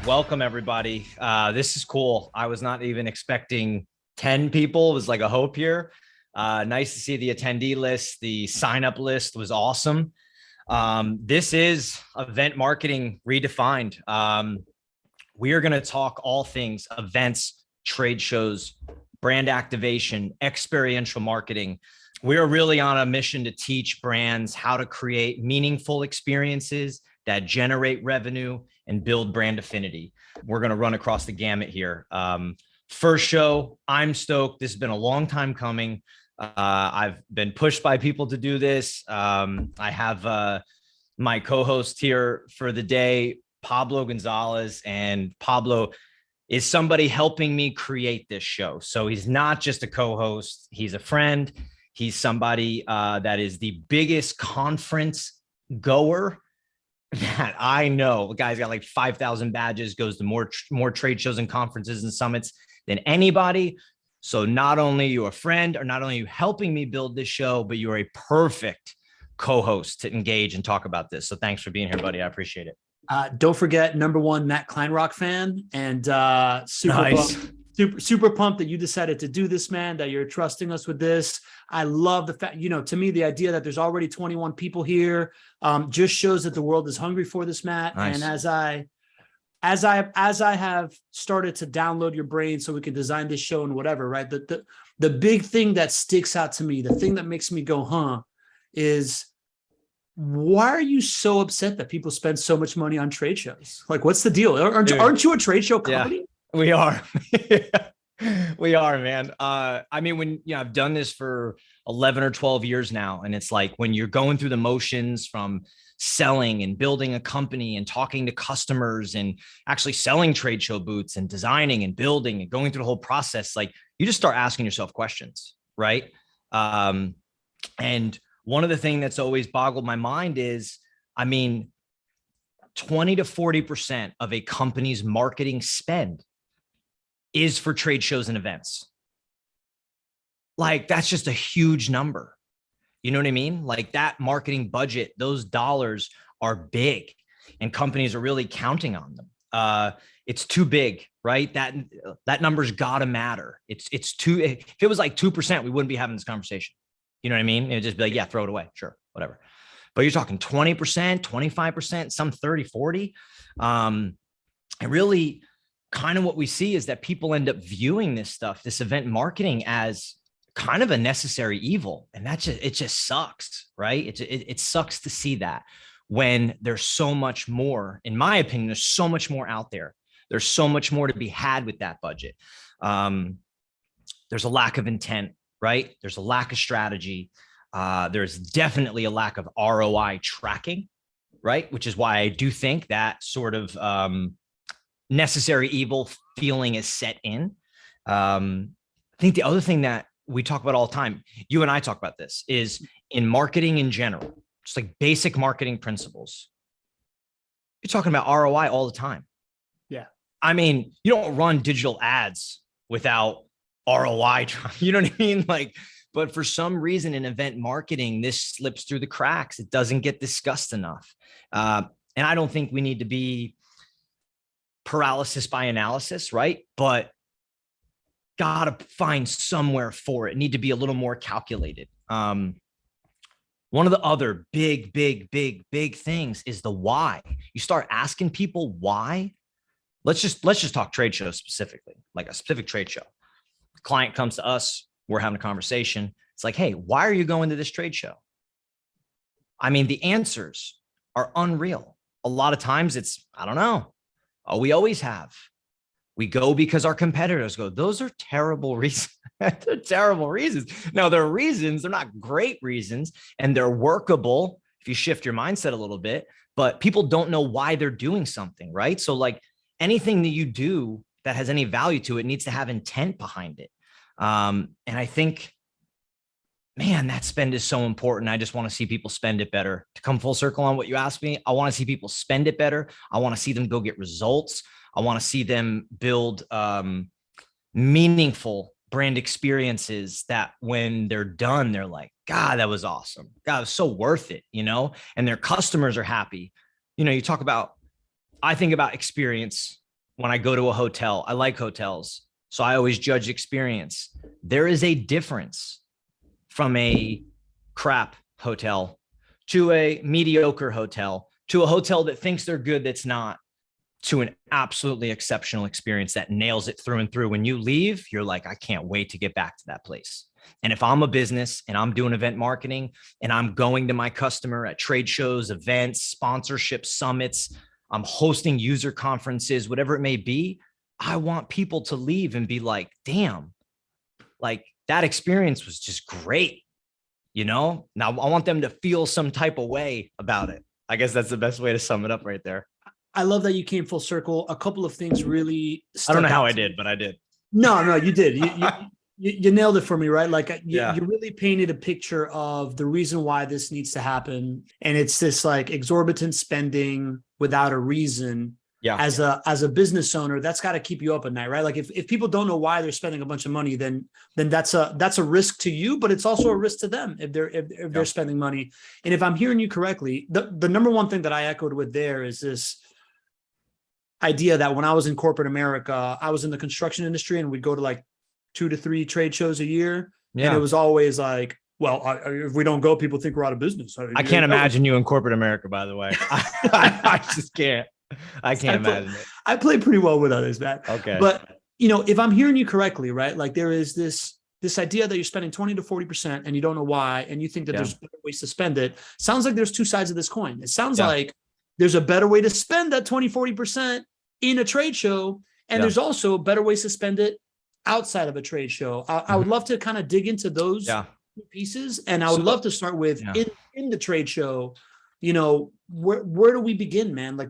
Welcome, everybody. This is cool. I was not even expecting 10 people. It was like a hope here. Nice to see the attendee list. The sign-up list was awesome. This is Event Marketing Redefined. We are going to talk all things events, trade shows, brand activation, experiential marketing. We are really on a mission to teach brands how to create meaningful experiences that generate revenue and build brand affinity. We're going to run across the gamut here. First show, I'm stoked. This has been a long time coming. I've been pushed by people to do this. I have my co-host here for the day, Pablo Gonzalez, and Pablo is somebody helping me create this show. So he's not just a co-host, he's a friend. He's somebody that is the biggest conference goer that I know. The guy's got like 5,000 badges, goes to more trade shows and conferences and summits than anybody. So not only are you a friend, or not only are you helping me build this show, but you're a perfect co-host to engage and talk about this. So thanks for being here, buddy. I appreciate it. Don't forget, #1 Matt Kleinrock fan, and super pumped that you decided to do this, man, that you're trusting us with this. I love the fact, to me, the idea that there's already 21 people here just shows that the world is hungry for this, Matt. Nice. And as I have started to download your brain so we can design this show and whatever, right? The big thing that sticks out to me, the thing that makes me go, huh, is why are you so upset that people spend so much money on trade shows? Like, what's the deal? Aren't you a trade show company? Yeah, we are. We are, man. I mean, when I've done this for 11 or 12 years now, and it's like when you're going through the motions from selling and building a company and talking to customers and actually selling trade show booths and designing and building and going through the whole process, like you just start asking yourself questions, right? And one of the things that's always boggled my mind is, 20 to 40% of a company's marketing spend is for trade shows and events. Like, that's just a huge number. You know what I mean? Like, that marketing budget, those dollars are big, and companies are really counting on them. It's too big, right? That number's got to matter. It's too. If it was like 2%, we wouldn't be having this conversation. You know what I mean? It'd just be like, yeah, throw it away. Sure, whatever. But you're talking 20%, 25%, some 30, 40. And really, kind of what we see is that people end up viewing this stuff, this event marketing, as kind of a necessary evil. And it just sucks, right? It sucks to see that when there's so much more. In my opinion, there's so much more out there. There's so much more to be had with that budget. There's a lack of intent, right? There's a lack of strategy. There's definitely a lack of ROI tracking, right? Which is why I do think that sort of necessary evil feeling is set in. I think the other thing that we talk about all the time, you and I talk about this, is in marketing in general, just like basic marketing principles. You're talking about ROI all the time. Yeah. You don't run digital ads without ROI. You know what I mean? But for some reason in event marketing, this slips through the cracks. It doesn't get discussed enough. And I don't think we need to be paralysis by analysis, right? But gotta find somewhere for it. Need to be a little more calculated. One of the other big things is the why. You start asking people why. Let's just talk trade shows specifically, like a specific trade show. The client comes to us, we're having a conversation. It's like, hey, why are you going to this trade show? The answers are unreal. A lot of times it's, I don't know. Oh, we always have. We go because our competitors go. Those are terrible reasons. They're terrible reasons. Now, they're reasons. They're not great reasons, and they're workable if you shift your mindset a little bit. But people don't know why they're doing something, right? So, like, anything that you do that has any value to it needs to have intent behind it. And I think, man, that spend is so important. I just want to see people spend it better. To come full circle on what you asked me, I want to see people spend it better. I want to see them go get results. I want to see them build meaningful brand experiences that when they're done, they're like, God, that was awesome. God, it was so worth it, and their customers are happy. You talk about, I think about experience when I go to a hotel, I like hotels, so I always judge experience. There is a difference from a crap hotel to a mediocre hotel to a hotel that thinks they're good that's not, to an absolutely exceptional experience that nails it through and through. When you leave, you're like, I can't wait to get back to that place. And if I'm a business and I'm doing event marketing and I'm going to my customer at trade shows, events, sponsorships, summits, I'm hosting user conferences, whatever it may be, I want people to leave and be like, damn, like that experience was just great. Now I want them to feel some type of way about it. I guess that's the best way to sum it up right there. I love that you came full circle. A couple of things really. I don't know how I did, but I did. No, you did. You nailed it for me, right? Like you really painted a picture of the reason why this needs to happen. And it's this like exorbitant spending without a reason. Yeah. As a business owner, that's got to keep you up at night, right? Like if people don't know why they're spending a bunch of money, then that's a risk to you, but it's also a risk to them if they're spending money. And if I'm hearing you correctly, the number one thing that I echoed with there is this idea that when I was in corporate America, I was in the construction industry and we'd go to like 2 to 3 trade shows a year. Yeah. And it was always like, well, if we don't go, people think we're out of business. I can't imagine you in corporate America, by the way. I just can't. I can't imagine it. I play pretty well with others, man. Okay. But, if I'm hearing you correctly, right? Like there is this idea that you're spending 20 to 40% and you don't know why, and you think that there's better ways to spend it. Sounds like there's two sides of this coin. It sounds like there's a better way to spend that 20, 40% in a trade show. And there's also better ways to spend it outside of a trade show. I would love to kind of dig into those two pieces. And I would love to start with in the trade show, where do we begin, man? Like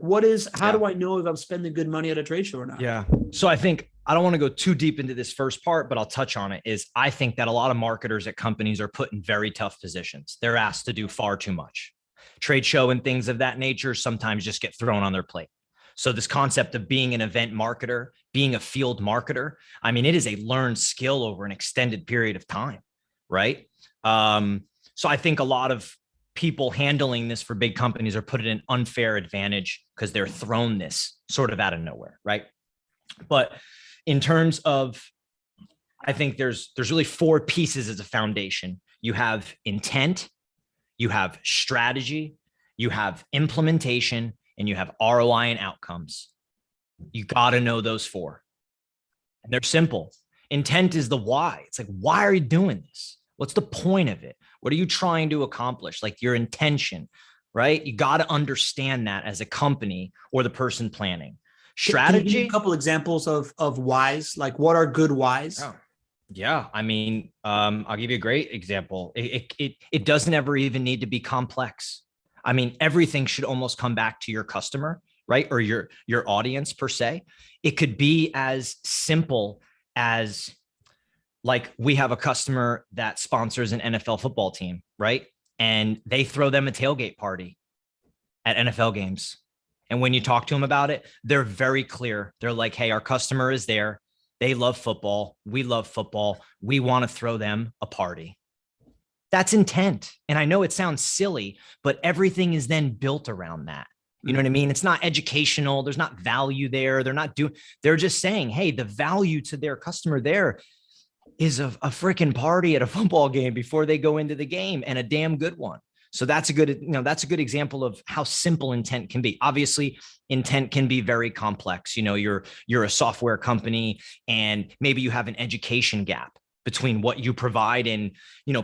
how do I know if I'm spending good money at a trade show or not? Yeah. So I think I don't want to go too deep into this first part, but I'll touch on it. I think that a lot of marketers at companies are put in very tough positions. They're asked to do far too much. Trade show and things of that nature sometimes just get thrown on their plate. So this concept of being an event marketer, being a field marketer, I mean, it is a learned skill over an extended period of time, right? So I think a lot of people handling this for big companies are put at an unfair advantage because they're thrown this sort of out of nowhere, right? But in terms of, I think there's really 4 pieces as a foundation. You have intent, you have strategy, you have implementation, and you have ROI and outcomes. You got to know those 4. And they're simple. Intent is the why. It's like, why are you doing this? What's the point of it? What are you trying to accomplish? Like your intention, right? You got to understand that as a company or the person planning. Strategy. Can you give me a couple examples of whys? Like what are good whys? Oh. Yeah. I mean, I'll give you a great example. It doesn't ever even need to be complex. I mean, everything should almost come back to your customer, right? Or your audience per se. It could be as simple as like we have a customer that sponsors an NFL football team, right? And they throw them a tailgate party at NFL games. And when you talk to them about it, they're very clear. They're like, hey, our customer is there. They love football. We love football. We want to throw them a party. That's intent. And I know it sounds silly, but everything is then built around that. You know what I mean? It's not educational. There's not value there. They're just saying, hey, the value to their customer there is a freaking party at a football game before they go into the game, and a damn good one. So that's a good example of how simple intent can be. Obviously, intent can be very complex. You're a software company and maybe you have an education gap between what you provide and,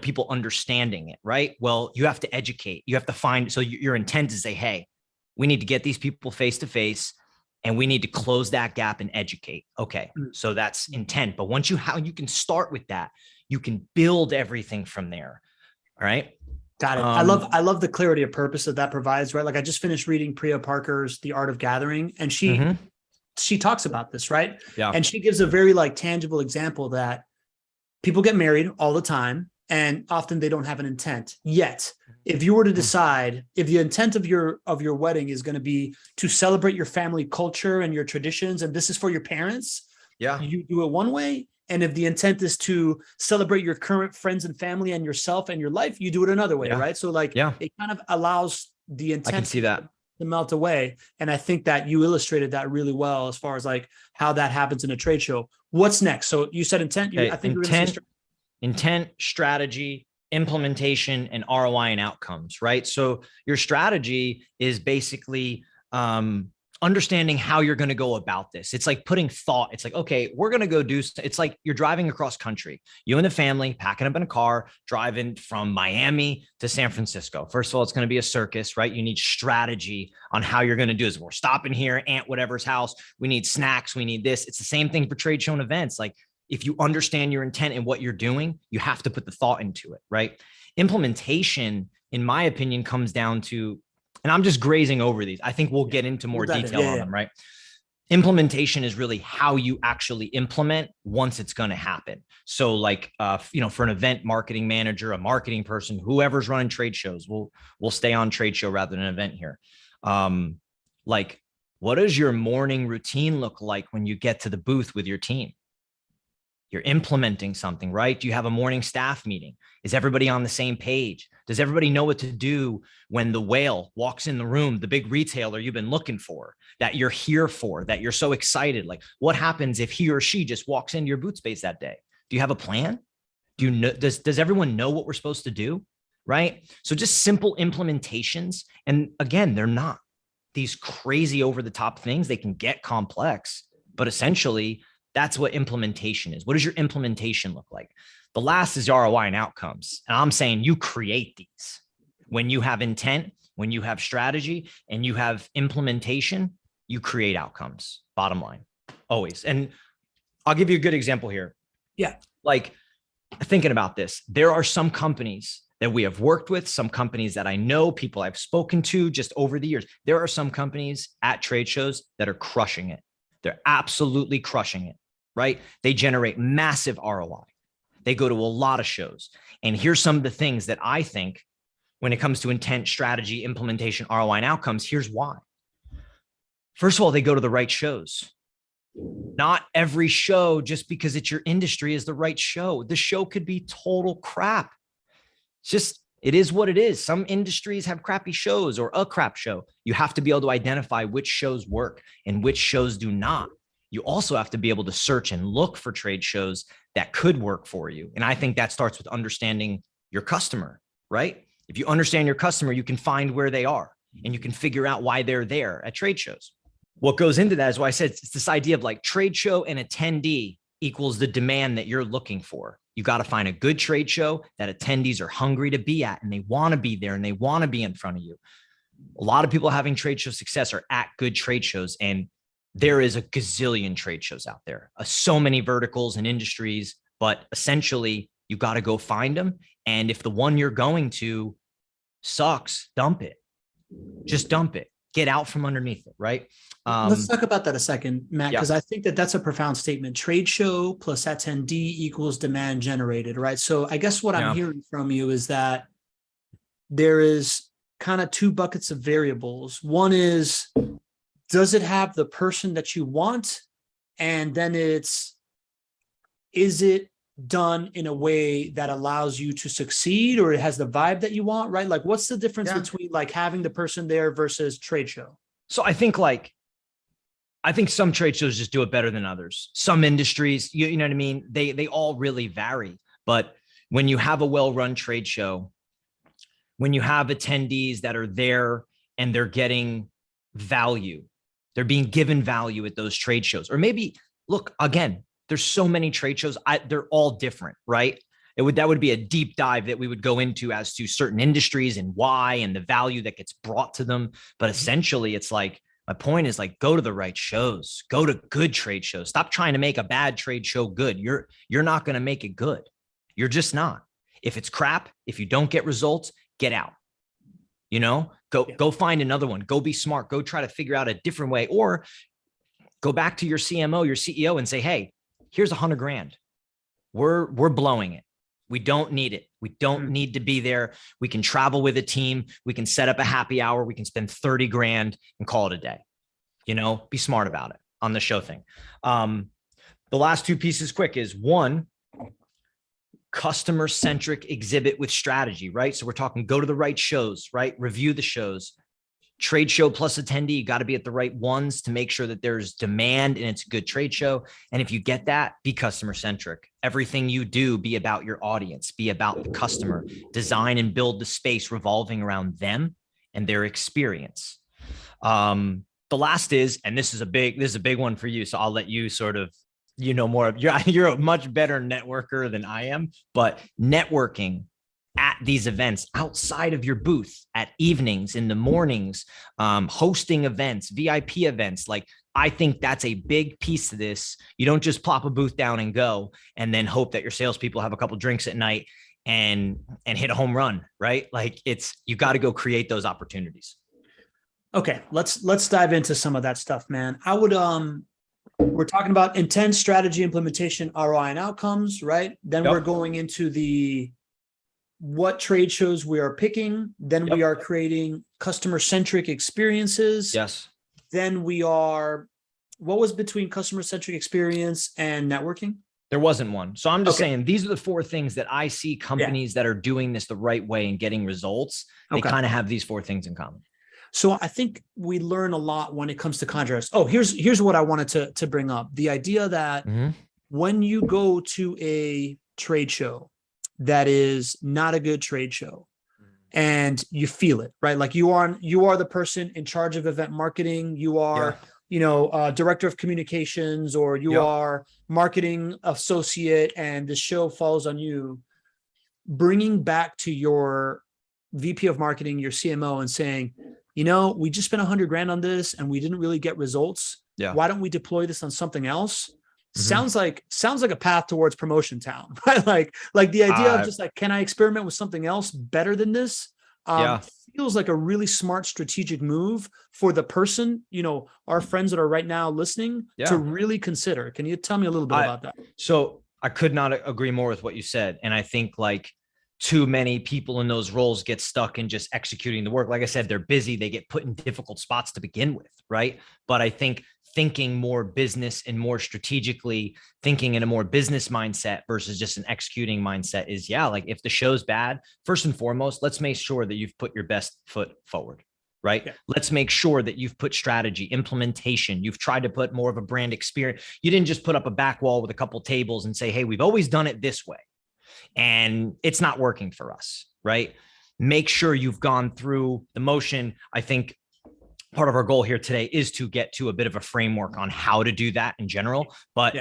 people understanding it, right? Well, you have to educate, you have to find, so your intent is to say, hey, we need to get these people face to face and we need to close that gap and educate. Okay. So that's intent. But once you can start with that, you can build everything from there. All right. Got it. I love the clarity of purpose that provides, right? Like I just finished reading Priya Parker's The Art of Gathering, and she talks about this, right? Yeah. And she gives a very like tangible example that people get married all the time and often they don't have an intent. Yet, if you were to decide if the intent of your wedding is going to be to celebrate your family culture and your traditions, and this is for your parents, you do it one way. And if the intent is to celebrate your current friends and family and yourself and your life, you do it another way, right? So like it kind of allows the intent. I can see that. to melt away. And I think that you illustrated that really well as far as like how that happens in a trade show. What's next? So you said intent. Okay, I think we're going to say intent, strategy, implementation, and ROI and outcomes, right? So your strategy is basically understanding how you're going to go about this. It's like putting thought. It's like, okay, we're going to go do, it's like you're driving across country, you and the family packing up in a car, driving from Miami to San Francisco. First of all, it's going to be a circus, right? You need strategy on how you're going to do this. We're stopping here, Aunt whatever's house. We need snacks. We need this. It's the same thing for trade show and events. Like if you understand your intent and what you're doing, you have to put the thought into it, right? Implementation, in my opinion, comes down to, and I'm just grazing over these. I think we'll get into more detail on them, right? Implementation is really how you actually implement once it's going to happen. So like, for an event marketing manager, a marketing person, whoever's running trade shows, we'll stay on trade show rather than an event here. Like, what does your morning routine look like when you get to the booth with your team? You're implementing something, right? Do you have a morning staff meeting? Is everybody on the same page? Does everybody know what to do when the whale walks in the room, the big retailer you've been looking for, that you're here for, that you're so excited? Like what happens if he or she just walks into your boot space that day? Do you have a plan? Do you know, does everyone know what we're supposed to do? Right? So just simple implementations. And again, they're not these crazy over the top things. They can get complex, but essentially that's what implementation is. What does your implementation look like? The last is ROI and outcomes. And I'm saying you create these. When you have intent, when you have strategy, and you have implementation, you create outcomes, bottom line, always. And I'll give you a good example here. Yeah. Like thinking about this, there are some companies that we have worked with, some companies that I know, people I've spoken to just over the years. There are some companies at trade shows that are crushing it. They're absolutely crushing it. Right? They generate massive ROI. They go to a lot of shows. And here's some of the things that I think when it comes to intent, strategy, implementation, ROI, and outcomes, here's why. First of all, they go to the right shows. Not every show, just because it's your industry, is the right show. The show could be total crap. It is what it is. Some industries have crappy shows or a crap show. You have to be able to identify which shows work and which shows do not. You also have to be able to search and look for trade shows that could work for you. And I think that starts with understanding your customer, right? If you understand your customer, you can find where they are and you can figure out why they're there at trade shows. What goes into that is why I said it's this idea of like trade show and attendee equals the demand that you're looking for. You got to find a good trade show that attendees are hungry to be at and they want to be there and they want to be in front of you. A lot of people having trade show success are at good trade shows, and there is a gazillion trade shows out there, so many verticals and industries, but essentially you got to go find them. And if the one you're going to sucks, dump it. Just dump it. Get out from underneath it, right? Let's talk about that a second, Matt, because I think that that's a profound statement. Trade show plus attendee equals demand generated, right? So I guess what I'm hearing from you is that there is kind of two buckets of variables. One is, does it have the person that you want? And then is it done in a way that allows you to succeed, or it has the vibe that you want, right? Like what's the difference between like having the person there versus trade show? So I think some trade shows just do it better than others. Some industries, you know what I mean? They all really vary. But when you have a well-run trade show, when you have attendees that are there and they're getting value, they're being given value at those trade shows. Or maybe, look, again, there's so many trade shows. They're all different, right? That would be a deep dive that we would go into as to certain industries and why and the value that gets brought to them. But essentially, it's like, my point is like, go to the right shows, go to good trade shows. Stop trying to make a bad trade show good. You're not going to make it good. You're just not. If it's crap, if you don't get results, get out. Go find another one. Go be smart. Go try to figure out a different way, or go back to your CMO, your CEO, and say, hey, here's $100,000. We're blowing it. We don't need it. We don't need to be there. We can travel with a team. We can set up a happy hour. We can spend $30,000 and call it a day. Be smart about it on the show thing. The last two pieces quick is one, customer-centric exhibit with strategy, right? So we're talking go to the right shows, right? Review the shows, trade show plus attendee, you got to be at the right ones to make sure that there's demand and it's a good trade show. And if you get that, be customer centric. Everything you do, be about your audience, be about the customer. Design and build the space revolving around them and their experience. The last is, and this is a big one for you, so I'll let you sort of, more of, you're a much better networker than I am, but networking at these events outside of your booth, at evenings, in the mornings, hosting events, VIP events. Like, I think that's a big piece of this. You don't just plop a booth down and go and then hope that your salespeople have a couple drinks at night and hit a home run, right? Like, you got to go create those opportunities. Okay, let's dive into some of that stuff, man. I would we're talking about intent, strategy, implementation, ROI, and outcomes, right? Then we're going into what trade shows we are picking. Then we are creating customer-centric experiences. Yes. Then what was between customer-centric experience and networking? There wasn't one. So I'm just saying, these are the 4 things that I see companies that are doing this the right way and getting results. They kind of have these 4 things in common. So I think we learn a lot when it comes to contracts. Oh, here's what I wanted to bring up. The idea that when you go to a trade show that is not a good trade show and you feel it, right? Like you are the person in charge of event marketing. You are, director of communications, or you are marketing associate, and the show falls on you. Bringing back to your VP of marketing, your CMO, and saying, we just spent $100,000 on this and we didn't really get results. Yeah. Why don't we deploy this on something else? Sounds like a path towards promotion town, right? Like the idea of just like, can I experiment with something else better than this? Feels like a really smart strategic move for the person, our friends that are right now listening to really consider. Can you tell me a little bit about that? So I could not agree more with what you said. And I think like, too many people in those roles get stuck in just executing the work. Like I said, they're busy. They get put in difficult spots to begin with, right? But I think thinking more business and more strategically, thinking in a more business mindset versus just an executing mindset is, like, if the show's bad, first and foremost, let's make sure that you've put your best foot forward, right? Yeah. Let's make sure that you've put strategy, implementation. You've tried to put more of a brand experience. You didn't just put up a back wall with a couple tables and say, hey, we've always done it this way, and it's not working for us, right? Make sure you've gone through the motion. I think part of our goal here today is to get to a bit of a framework on how to do that in general, but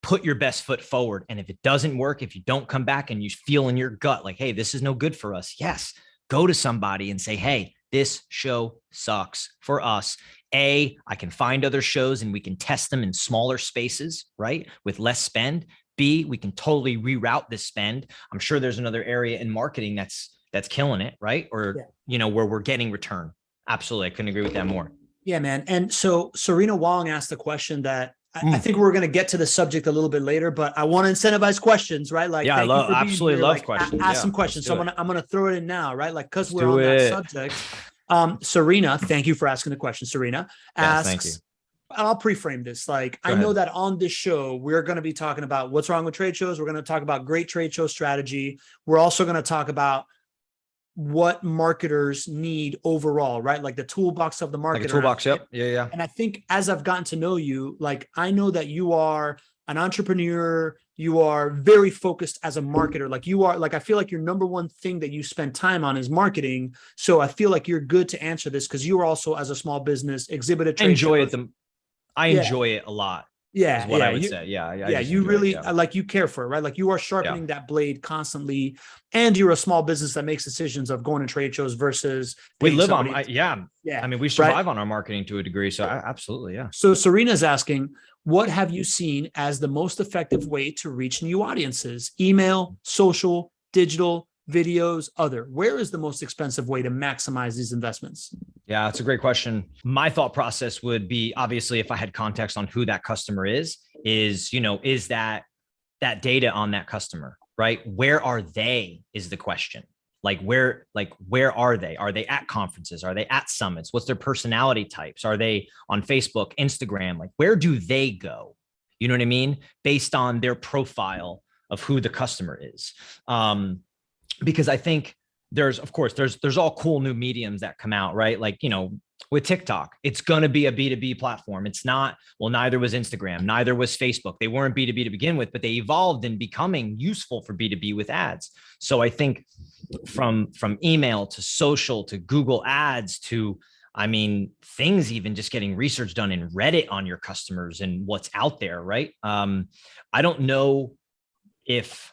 put your best foot forward. And if it doesn't work, if you don't come back and you feel in your gut like, hey, this is no good for us, yes, go to somebody and say, hey, this show sucks for us. I can find other shows and we can test them in smaller spaces, right? With less spend. B, we can totally reroute this spend. I'm sure there's another area in marketing that's killing it, right? Or, where we're getting return. Absolutely. I couldn't agree with that more. Yeah, man. And so Serena Wong asked a question that I think we're going to get to the subject a little bit later, but I want to incentivize questions, right? Like, I absolutely love questions. Ask some questions. So I'm going to throw it in now, right? Like, cause we're on that subject. Serena, thank you for asking the question. Serena asks, thank you. I'll pre-frame this. Like, I know that on this show, we're going to be talking about what's wrong with trade shows. We're going to talk about great trade show strategy. We're also going to talk about what marketers need overall, right? Like the toolbox of the marketer. Like a toolbox, yep. Yeah. And I think as I've gotten to know you, like, I know that you are an entrepreneur. You are very focused as a marketer. Like you are, like, I feel like your number one thing that you spend time on is marketing. So I feel like you're good to answer this because you are also, as a small business, exhibit a trade show. I enjoy it a lot. Yeah. Is what I would say. Yeah. You really like, you care for it, right? Like you are sharpening that blade constantly, and you're a small business that makes decisions of going to trade shows versus we live on. I mean, we survive on our marketing to a degree. So absolutely. Yeah. So Serena's asking, what have you seen as the most effective way to reach new audiences? Email, social, digital, videos, other. Where is the most expensive way to maximize these investments? Yeah, that's a great question. My thought process would be, obviously, if I had context on who that customer is that data on that customer, right? Where are they is the question. Where are they? Are they at conferences? Are they at summits? What's their personality types? Are they on Facebook, Instagram? Like, where do they go? You know what I mean? Based on their profile of who the customer is. Because I think of course, there's all cool new mediums that come out, right? Like, with TikTok, it's going to be a B2B platform. It's not, well, neither was Instagram, neither was Facebook. They weren't B2B to begin with, but they evolved in becoming useful for B2B with ads. So I think from email to social to Google ads to, things even just getting research done in Reddit on your customers and what's out there, right? I don't know if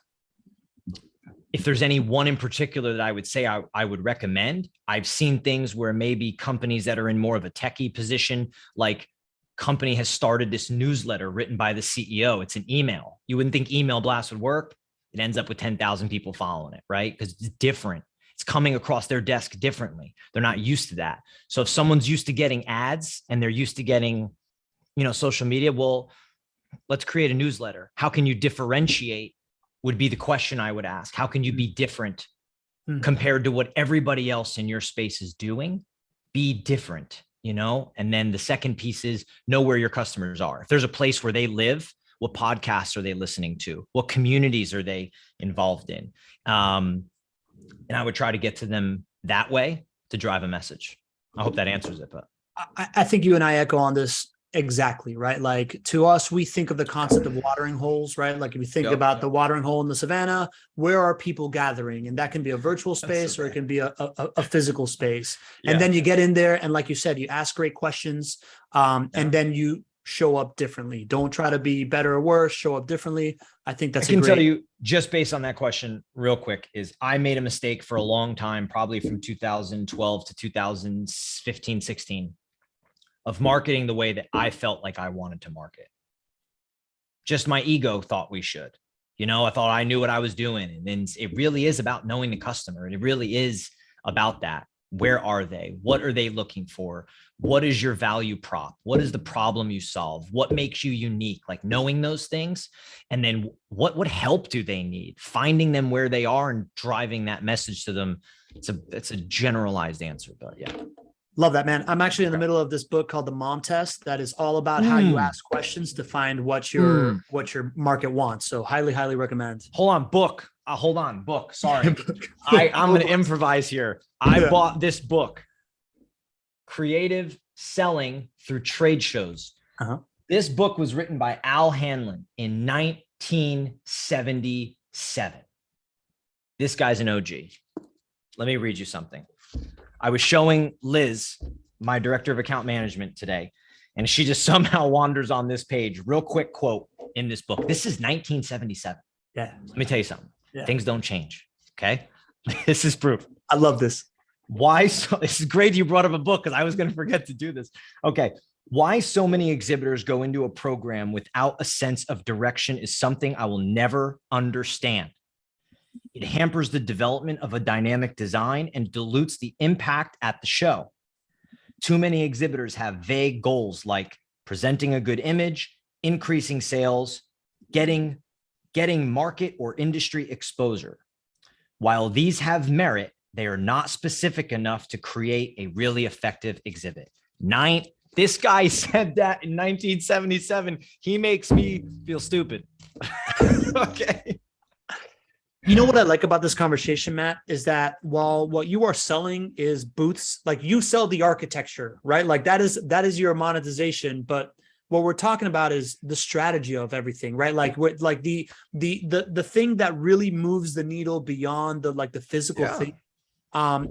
there's any one in particular that I would say I would recommend. I've seen things where maybe companies that are in more of a techie position, like company has started this newsletter written by the CEO. It's an email. You wouldn't think email blast would work. It ends up with 10,000 people following it, right? Because it's different. It's coming across their desk differently. They're not used to that. So if someone's used to getting ads and they're used to getting, social media, well, let's create a newsletter. How can you differentiate would be the question I would ask. How can you be different compared to what everybody else in your space is doing? Be different, And then the second piece is know where your customers are. If there's a place where they live, what podcasts are they listening to? What communities are they involved in? And I would try to get to them that way to drive a message. I hope that answers it, but I think you and I echo on this. Exactly. Right. Like to us, we think of the concept of watering holes, right? Like if you think about the watering hole in the savannah, where are people gathering? And that can be a virtual space or it can be a physical space. And then you get in there. And like you said, you ask great questions and then you show up differently. Don't try to be better or worse, show up differently. I think that's I can tell you just based on that question real quick is I made a mistake for a long time, probably from 2012 to 2015, 16. Of marketing the way that I felt like I wanted to market. Just my ego thought we should. I thought I knew what I was doing. And then it really is about knowing the customer. And it really is about that. Where are they? What are they looking for? What is your value prop? What is the problem you solve? What makes you unique? Like knowing those things. And then what help do they need? Finding them where they are and driving that message to them. It's a generalized answer, but yeah. Love that, man. I'm actually in the middle of this book called The Mom Test that is all about how you ask questions to find what your market wants. So highly, highly recommend. Hold on, book. Sorry. I'm going to improvise here. I bought this book, Creative Selling Through Trade Shows. This book was written by Al Hanlon in 1977. This guy's an OG. Let me read you something. I was showing Liz, my director of account management today, and she just somehow wanders on this page. Real quick quote in this book. This is 1977. Yeah. Let me tell you something. Yeah. Things don't change. Okay. This is proof. I love this. Why? This is great. You brought up a book because I was going to forget to do this. Okay. Why so many exhibitors go into a program without a sense of direction is something I will never understand. It hampers the development of a dynamic design and dilutes the impact at the show. Too many exhibitors have vague goals like presenting a good image, increasing sales, getting market or industry exposure. While these have merit, they are not specific enough to create a really effective exhibit. This guy said that in 1977. He makes me feel stupid. Okay. You know what I like about this conversation, Matt, is that while what you are selling is booths, like you sell the architecture, right? Like that is your monetization. But what we're talking about is the strategy of everything, right? Like the thing that really moves the needle beyond the physical thing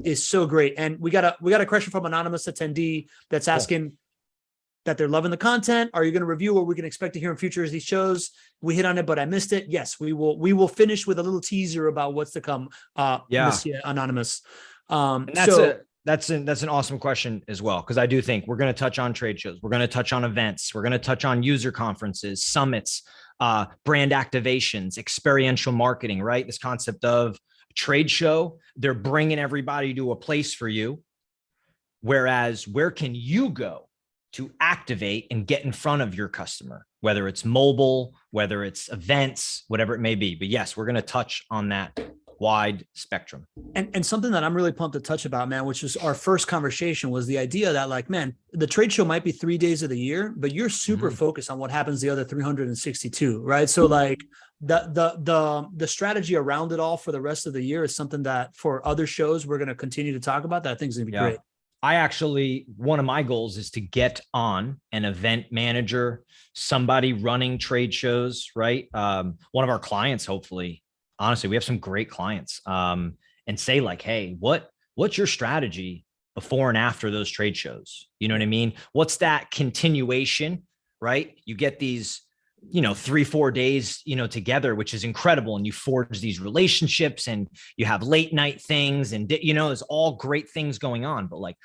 is so great. And we got a question from anonymous attendee that's asking that they're loving the content. Are you going to review what we can expect to hear in future as these shows? We hit on it, but I missed it. Yes, we will finish with a little teaser about what's to come. Monsieur Anonymous. And that's an awesome question as well, because I do think we're going to touch on trade shows. We're going to touch on events. We're going to touch on user conferences, summits, brand activations, experiential marketing, right? This concept of trade show, they're bringing everybody to a place for you. Whereas where can you go to activate and get in front of your customer, whether it's mobile, whether it's events, whatever it may be. But yes, we're going to touch on that wide spectrum. And something that I'm really pumped to touch about, man, which was our first conversation, was the idea that, like, man, the trade show might be 3 days of the year, but you're super focused on what happens the other 362, right? So like the strategy around it all for the rest of the year is something that for other shows we're going to continue to talk about. That I think is going to be great. One of my goals is to get on an event manager, somebody running trade shows, right? One of our clients, hopefully, honestly, we have some great clients, and say like, hey, what's your strategy before and after those trade shows? You know what I mean? What's that continuation, right? You get these, 3-4 days, together, which is incredible. And you forge these relationships and you have late night things and, there's all great things going on, but like,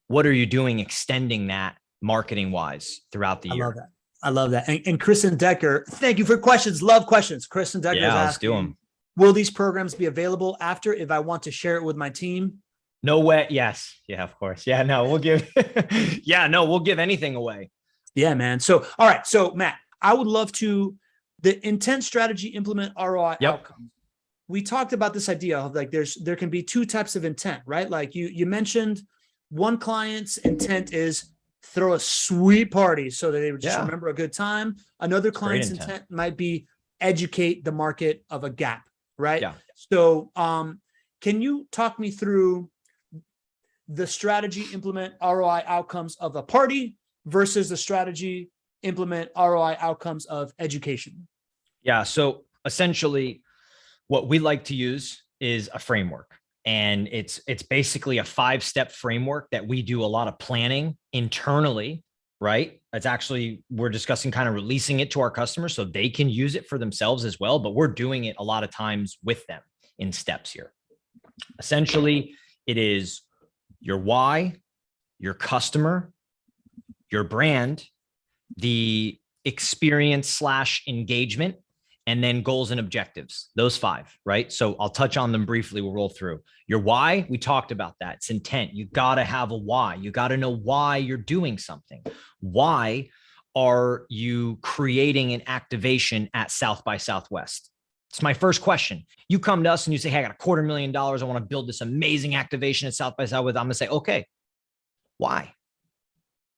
what are you doing extending that marketing wise throughout the year? I love that. And Kristen Decker, thank you for questions. Love questions. Kristen Decker is asking, let's do them. Will these programs be available after if I want to share it with my team? No way. Yes. Yeah, of course. Yeah, no, we'll give, we'll give anything away. Yeah, man. So, all right. So Matt, I would love to, the intent, strategy, implement, ROI outcomes. We talked about this idea of like, there can be two types of intent, right? Like you mentioned one client's intent is throw a sweet party so that they would just remember a good time. Another client's intent might be educate the market of a gap, right? Yeah. So can you talk me through the strategy, implement, ROI outcomes of a party versus the strategy, implement, ROI outcomes of education? Yeah. So essentially what we like to use is a framework, and it's basically a 5-step framework that we do a lot of planning internally, right? It's actually, we're discussing kind of releasing it to our customers so they can use it for themselves as well, but we're doing it a lot of times with them in steps here. Essentially, it is your why, your customer, your brand, the experience / engagement, and then goals and objectives, those 5, right? So I'll touch on them briefly. We'll roll through. Your why, we talked about that. It's intent. You got to have a why. You got to know why you're doing something. Why are you creating an activation at South by Southwest? It's my first question. You come to us and you say, hey, I got $250,000. I want to build this amazing activation at South by Southwest. I'm going to say, okay, why?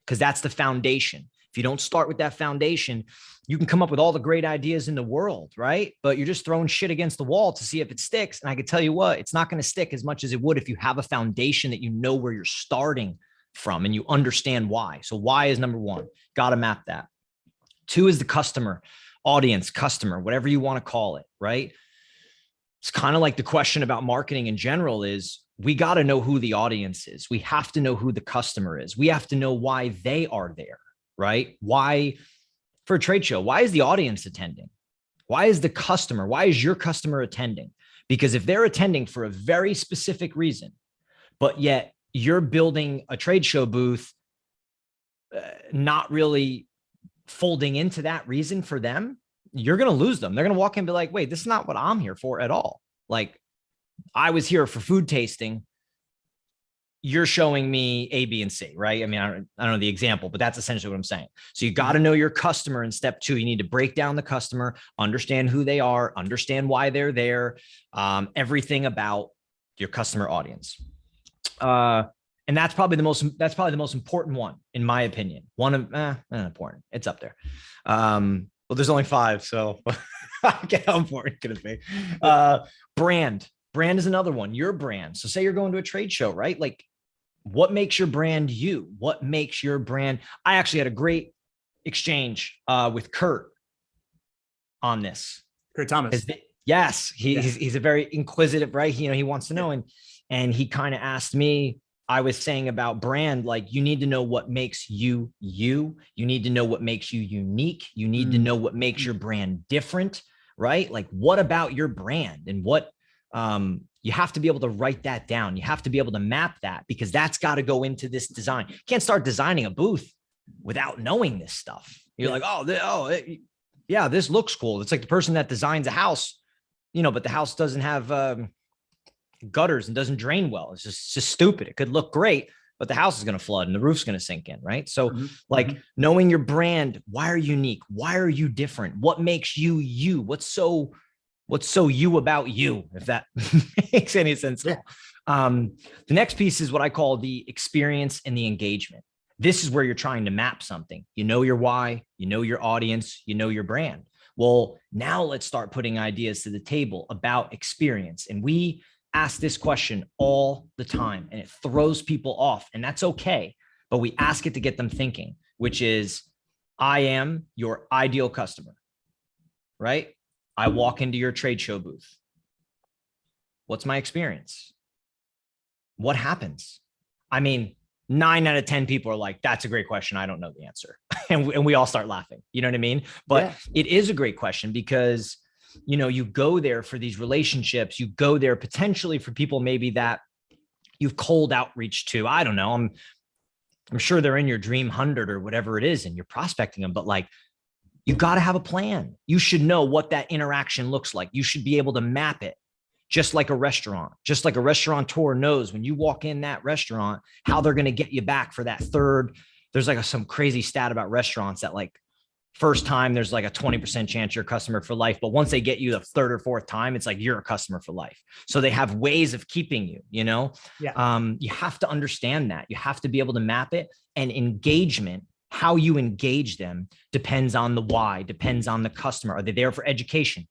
Because that's the foundation. If you don't start with that foundation, you can come up with all the great ideas in the world, right? But you're just throwing shit against the wall to see if it sticks. And I can tell you what, it's not going to stick as much as it would if you have a foundation that you know where you're starting from and you understand why. So why is number 1. Got to map that. 2 is the customer, audience, customer, whatever you want to call it, right? It's kind of like the question about marketing in general is we got to know who the audience is. We have to know who the customer is. We have to know why they are there. Right? Why, for a trade show, why is the audience attending? Why is the customer? Why is your customer attending? Because if they're attending for a very specific reason, but yet you're building a trade show booth, not really folding into that reason for them, you're going to lose them. They're going to walk in and be like, wait, this is not what I'm here for at all. Like, I was here for food tasting. You're showing me A, B, and C, right? I mean, I don't know the example, but that's essentially what I'm saying. So you got to know your customer in step 2. You need to break down the customer, understand who they are, understand why they're there, everything about your customer audience. And that's probably the most important one, in my opinion. One of, not important. It's up there. Well, there's only 5, so how important could it be? Brand is another one. Your brand. So say you're going to a trade show, right? Like, what makes your brand you? What makes your brand? I actually had a great exchange with Kurt on this. Kurt Thomas. Yes, he's a very inquisitive, right? He wants to know, and he kind of asked me. I was saying about brand, like you need to know what makes you you. You need to know what makes you unique. You need to know what makes your brand different, right? Like, what about your brand and what? You have to be able to write that down. You have to be able to map that because that's got to go into this design. You can't start designing a booth without knowing this stuff. You're like, this looks cool. It's like the person that designs a house, but the house doesn't have gutters and doesn't drain well. It's just stupid. It could look great, but the house is going to flood and the roof's going to sink in, right? So knowing your brand, why are you unique? Why are you different? What makes you you? What's so What's so you about you, if that makes any sense at all. The next piece is what I call the experience and the engagement. This is where you're trying to map something. You know your why, you know your audience, you know your brand. Well, now let's start putting ideas to the table about experience. And we ask this question all the time, and it throws people off, and that's okay. But we ask it to get them thinking, which is, I am your ideal customer, right? I walk into your trade show booth. What's my experience? What happens? I mean, 9 out of 10 people are like, that's a great question. I don't know the answer. and we all start laughing. You know what I mean? But it is a great question because, you know, you go there for these relationships. You go there potentially for people maybe that you've cold outreach to. I don't know. I'm sure they're in your dream 100 or whatever it is, and you're prospecting them. But like, you got to have a plan. You should know what that interaction looks like. You should be able to map it, just like a restaurant, just like a restaurateur knows when you walk in that restaurant, how they're going to get you back for that third. There's like some crazy stat about restaurants that like first time, there's like a 20% chance you're a customer for life. But once they get you the third or fourth time, it's like you're a customer for life. So they have ways of keeping you, you know, you have to understand that. You have to be able to map it, and engagement. How you engage them depends on the why, depends on the customer. Are they there for education?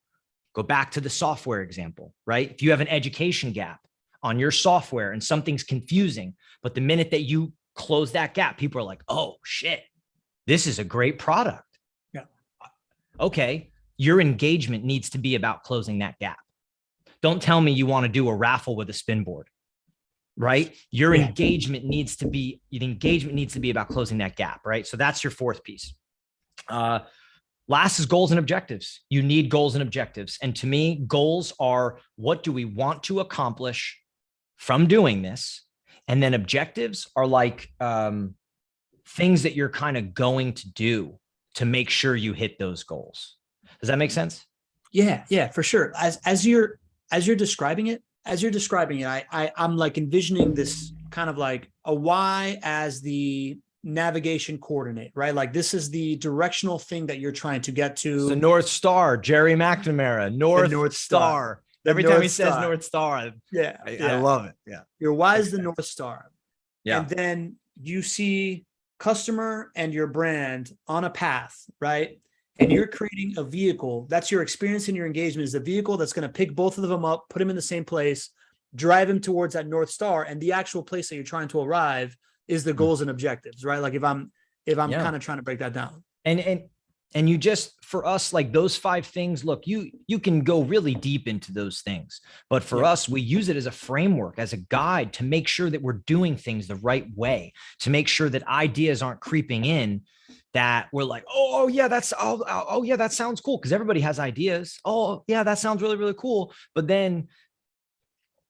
Go back to the software example, right? If you have an education gap on your software and something's confusing, but the minute that you close that gap, people are like, oh shit, this is a great product. Yeah. Okay. Your engagement needs to be about closing that gap. Don't tell me you want to do a raffle with a spin board. Right? Your engagement needs to be, about closing that gap, right? So that's your fourth piece. Last is goals and objectives. You need goals and objectives. And to me, goals are, what do we want to accomplish from doing this? And then objectives are like things that you're kind of going to do to make sure you hit those goals. Does that make sense? Yeah, for sure. As you're describing it, I'm like envisioning this kind of like a Y as the navigation coordinate, right? Like this is the directional thing that you're trying to get to. It's the North Star, Jerry McNamara, North Star. Every time he says North Star, I love it. Yeah. Your Y is the North Star. Yeah. And then you see customer and your brand on a path, right? And you're creating a vehicle. That's your experience and your engagement is the vehicle that's going to pick both of them up, put them in the same place, drive them towards that North Star. And the actual place that you're trying to arrive is the goals and objectives, right? Like if I'm kind of trying to break that down. And you just, for us, like those 5 things, look, you can go really deep into those things, but for us, we use it as a framework, as a guide to make sure that we're doing things the right way, to make sure that ideas aren't creeping in, that we're like, oh yeah, that sounds cool. Cause everybody has ideas. Oh yeah, that sounds really, really cool. But then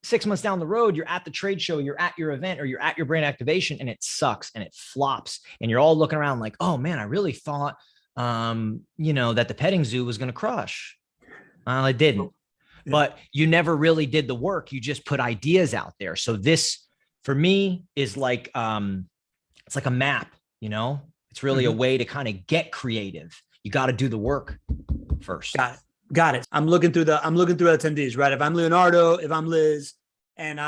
6 months down the road, you're at the trade show, you're at your event, or you're at your brand activation, and it sucks and it flops. And you're all looking around like, oh man, I really thought, that the petting zoo was going to crush. Well, it didn't, but you never really did the work. You just put ideas out there. So this for me is like, it's like a map, it's really a way to kind of get creative. You got to do the work first. Got it. I'm looking through attendees, right? If I'm Leonardo, if I'm Liz, and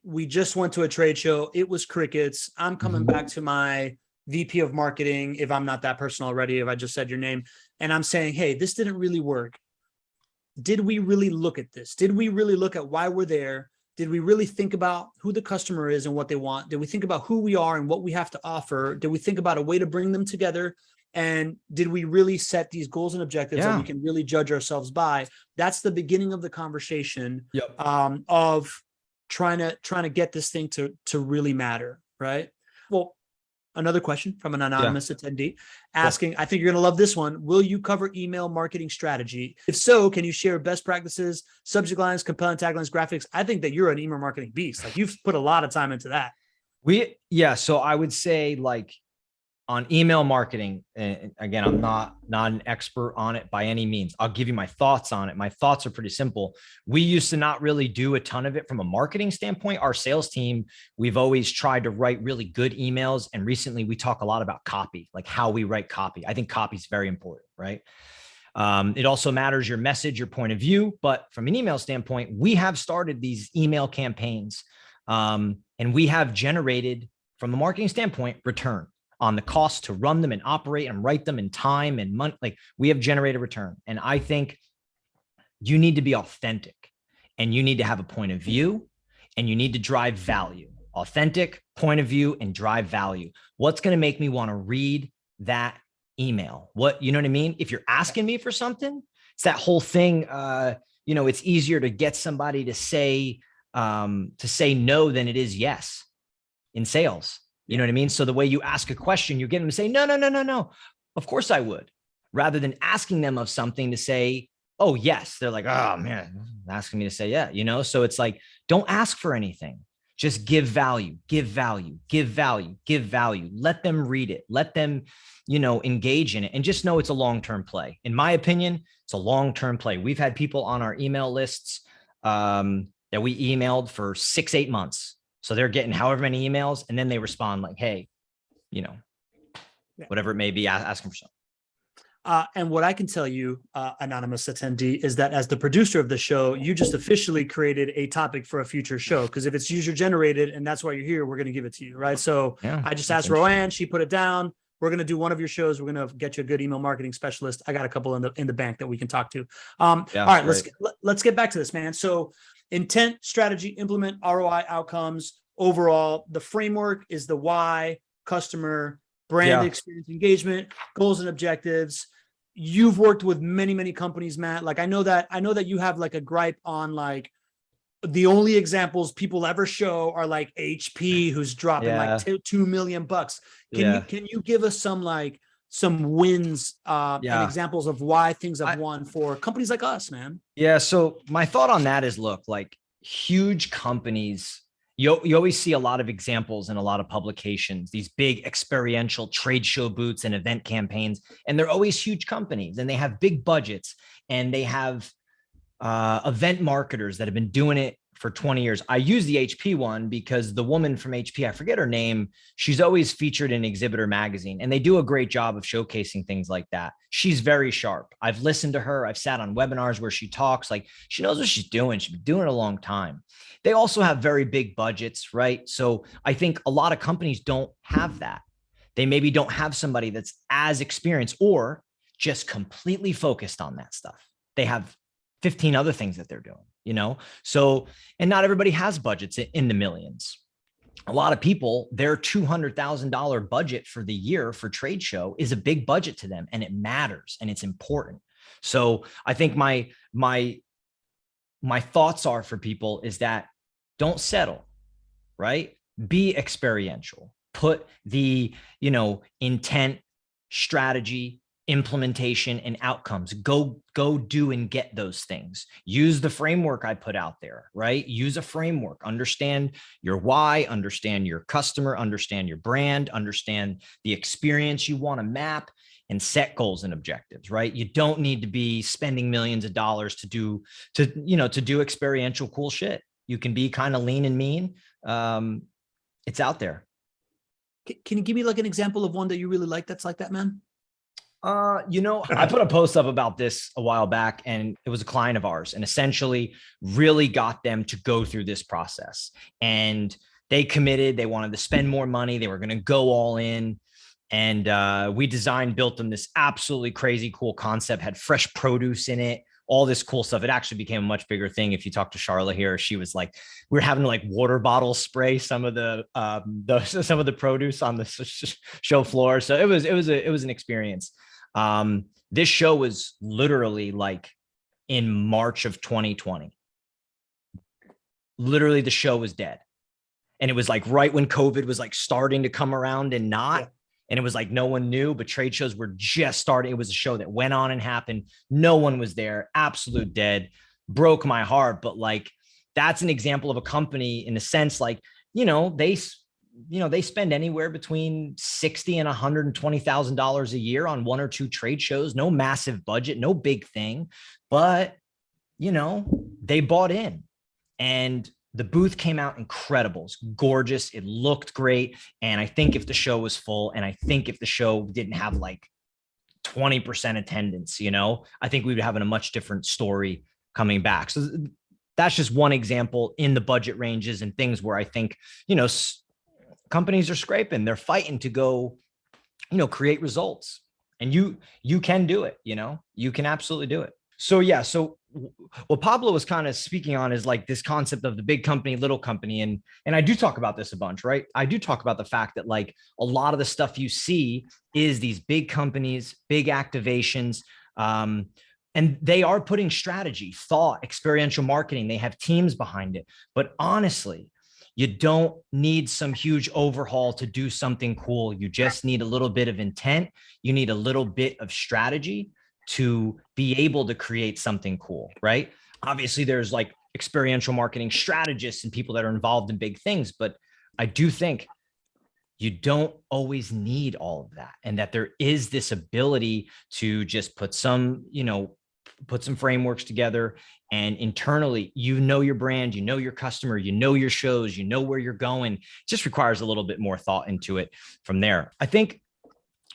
we just went to a trade show, it was crickets. I'm coming back to my VP of marketing, if I'm not that person already, if I just said your name, and I'm saying, hey, this didn't really work. Did we really look at this? Did we really look at why we're there? Did we really think about who the customer is and what they want? Did we think about who we are and what we have to offer? Did we think about a way to bring them together? And did we really set these goals and objectives that we can really judge ourselves by? That's the beginning of the conversation of trying to get this thing to really matter, right? Well, another question from an anonymous attendee asking, I think you're going to love this one. Will you cover email marketing strategy? If so, can you share best practices, subject lines, compelling taglines, graphics? I think that you're an email marketing beast. Like you've put a lot of time into that. So I would say like on email marketing, and again, I'm not an expert on it by any means. I'll give you my thoughts on it. My thoughts are pretty simple. We used to not really do a ton of it from a marketing standpoint. Our sales team, we've always tried to write really good emails. And recently we talk a lot about copy, like how we write copy. I think copy is very important, right? It also matters your message, your point of view. But from an email standpoint, we have started these email campaigns, and we have generated, from a marketing standpoint, return on the cost to run them and operate and write them in time and money. Like, we have generated return. And I think you need to be authentic, and you need to have a point of view, and you need to drive value. Authentic, point of view, and drive value. What's going to make me want to read that email? What, you know what I mean? If you're asking me for something, it's that whole thing. It's easier to get somebody to say no than it is yes in sales. You know what I mean? So the way you ask a question, you're getting them to say, no. Of course I would, rather than asking them of something to say, oh, yes. They're like, oh man, asking me to say, yeah, so it's like, don't ask for anything. Just give value, give value, give value, give value. Let them read it. Let them, engage in it, and just know it's a long-term play. In my opinion, it's a long-term play. We've had people on our email lists that we emailed for 6-8 months. So they're getting however many emails, and then they respond like, hey, whatever it may be, asking for something. And what I can tell you, anonymous attendee, is that as the producer of the show, you just officially created a topic for a future show. Because if it's user generated and that's why you're here, we're going to give it to you, right? So I just asked Roanne, she put it down. We're going to do one of your shows. We're going to get you a good email marketing specialist. I got a couple in the bank that we can talk to. All right, let's get back to this, man. So intent, strategy, implement, ROI, outcomes. Overall, the framework is the why, customer, brand experience, engagement, goals and objectives. You've worked with many, many companies, Matt. Like, I know that you have like a gripe on like the only examples people ever show are like HP, who's dropping like $2 million. Can you give us some wins and examples of why things have won for companies like us, man? Yeah. So my thought on that is, look, like huge companies, you always see a lot of examples in a lot of publications, these big experiential trade show booths and event campaigns, and they're always huge companies, and they have big budgets, and they have event marketers that have been doing it for 20 years. I use the HP one because the woman from HP, I forget her name, she's always featured in Exhibitor magazine, and they do a great job of showcasing things like that. She's very sharp. I've listened to her. I've sat on webinars where she talks, like she knows what she's doing. She's been doing it a long time. They also have very big budgets, right? So I think a lot of companies don't have that. They maybe don't have somebody that's as experienced or just completely focused on that stuff. They have 15 other things that they're doing, So, and not everybody has budgets in the millions. A lot of people, their $200,000 budget for the year for trade show is a big budget to them, and it matters and it's important. So I think my thoughts are for people is that don't settle, right? Be experiential. Put the, intent, strategy, implementation, and outcomes. Go do and get those things. Use the framework I put out there, right? Use a framework. Understand your why, understand your customer, understand your brand, understand the experience you want to map, and set goals and objectives, right? You don't need to be spending millions of dollars to do experiential cool shit. You can be kind of lean and mean. It's out there. Can you give me like an example of one that you really like that's like that, man? I put a post up about this a while back, and it was a client of ours, and essentially really got them to go through this process. And they committed, they wanted to spend more money. They were going to go all in. And we built them this absolutely crazy cool concept, had fresh produce in it, all this cool stuff. It actually became a much bigger thing. If you talk to Charlotte here, she was like, we're having to like water bottle spray some of the produce on the show floor. So it was an experience. This show was literally like in March of 2020. Literally the show was dead. And it was like right when COVID was like starting to come around and not. Yeah. And it was like, no one knew, but trade shows were just starting. It was a show that went on and happened. No one was there. Absolute dead. Broke my heart. But like, that's an example of a company in a sense, like, they spend anywhere between $60,000 and $120,000 a year on one or two trade shows. No massive budget, no big thing, but they bought in, and the booth came out incredible. It's gorgeous. It looked great. And I think if the show was full, and I think if the show didn't have like 20% attendance, I think we would have a much different story coming back. So that's just one example in the budget ranges and things where I think, companies are scraping, they're fighting to go, create results. And you can do it, you can absolutely do it. So yeah, so what Pablo was kind of speaking on is like this concept of the big company, little company. And I do talk about this a bunch, right? I do talk about the fact that like a lot of the stuff you see is these big companies, big activations, and they are putting strategy, thought, experiential marketing. They have teams behind it. But honestly, you don't need some huge overhaul to do something cool. You just need a little bit of intent. You need a little bit of strategy to be able to create something cool, right? Obviously, there's like experiential marketing strategists and people that are involved in big things, but I do think you don't always need all of that, and that there is this ability to just put some frameworks together, and internally, your brand, your customer, your shows, where you're going. It just requires a little bit more thought into it from there. I think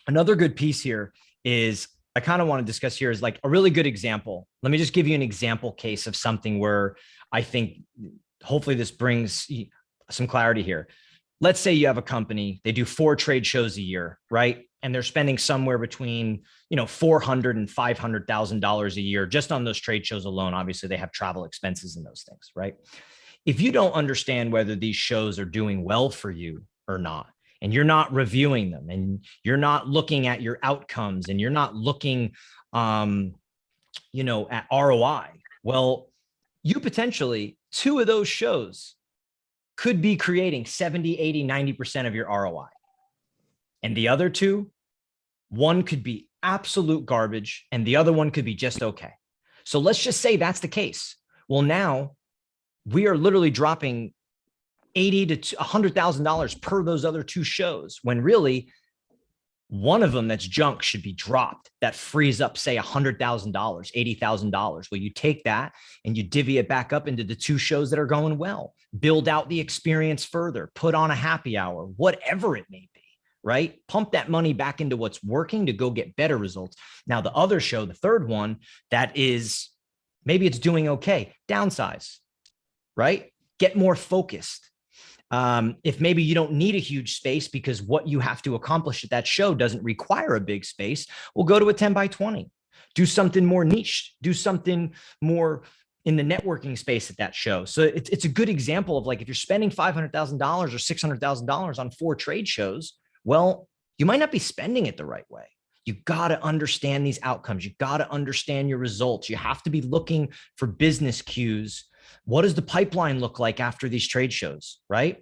another good piece here is I kind of want to discuss here is like a really good example. Let me just give you an example case of something where I think hopefully this brings some clarity here. Let's say you have a company, they do 4 trade shows a year, right? And they're spending somewhere between, $400,000 and $500,000 a year just on those trade shows alone. Obviously, they have travel expenses and those things, right? If you don't understand whether these shows are doing well for you or not, and you're not reviewing them, and you're not looking at your outcomes, and you're not looking, at ROI, well, you potentially 2 of those shows could be creating 70, 80, 90% of your ROI. And the other 2, one could be absolute garbage and the other one could be just okay. So let's just say that's the case. Well, now we are literally dropping $80,000 to $100,000 per those other 2 shows, when really one of them that's junk should be dropped. That frees up, say, $100,000, $80,000. Well, you take that and you divvy it back up into the 2 shows that are going well, build out the experience further, put on a happy hour, whatever it may be, right? Pump that money back into what's working to go get better results. Now, the other show, the third one, that is, maybe it's doing okay, downsize, right? Get more focused. If maybe you don't need a huge space because what you have to accomplish at that show doesn't require a big space, we'll go to a 10 by 20, do something more niche, do something more in the networking space at that show. So it's a good example of like, if you're spending $500,000 or $600,000 on 4 trade shows, well, you might not be spending it the right way. You got to understand these outcomes. You got to understand your results. You have to be looking for business cues. What does the pipeline look like after these trade shows, right?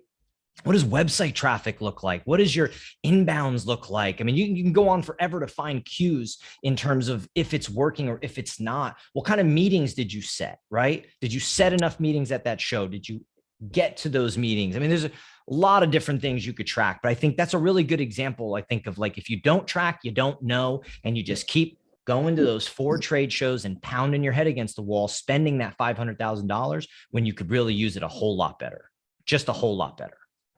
What does website traffic look like? What does your inbounds look like? I mean, you can go on forever to find cues in terms of if it's working or if it's not. What kind of meetings did you set, right? Did you set enough meetings at that show? Did you get to those meetings? I mean, there's a lot of different things you could track, but I think that's a really good example. I think of like, if you don't track, you don't know, and you just keep going to those 4 trade shows and pounding your head against the wall, spending that $500,000 when you could really use it a whole lot better, just a whole lot better.